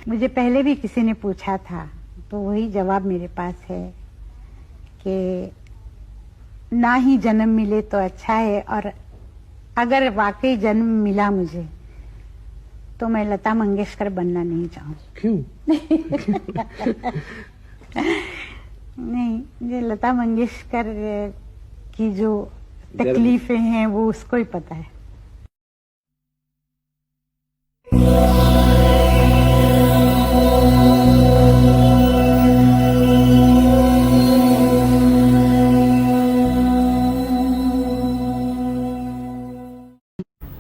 मुझे पहले भी किसी ने पूछा था, तो वही जवाब मेरे पास है कि ना ही जन्म मिले तो अच्छा है, और अगर वाकई जन्म मिला मुझे तो मैं लता मंगेशकर बनना नहीं चाहूँगी। क्यों? नहीं, मुझे लता मंगेशकर की जो तकलीफें हैं वो उसको ही पता है।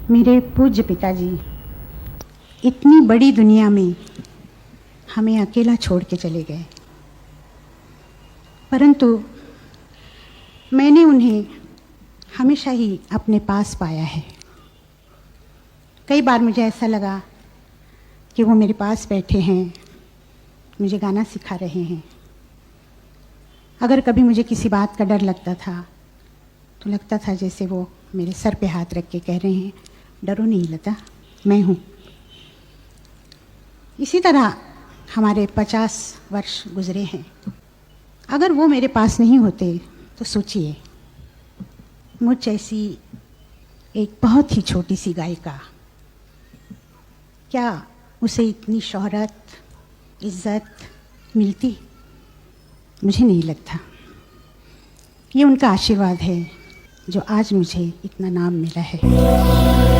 मेरे पूज्य पिताजी इतनी बड़ी दुनिया में हमें अकेला छोड़ के चले गए, परंतु मैंने उन्हें हमेशा ही अपने पास पाया है। कई बार मुझे ऐसा लगा कि वो मेरे पास बैठे हैं, मुझे गाना सिखा रहे हैं। अगर कभी मुझे किसी बात का डर लगता था तो लगता था जैसे वो मेरे सर पे हाथ रख के कह रहे हैं, डरो नहीं लता, मैं हूँ। इसी तरह हमारे 50 वर्ष गुजरे हैं। अगर वो मेरे पास नहीं होते तो सोचिए, मुझ जैसी एक बहुत ही छोटी सी गायिका, क्या उसे इतनी शोहरत, इज्जत मिलती? मुझे नहीं लगता। ये उनका आशीर्वाद है जो आज मुझे इतना नाम मिला है।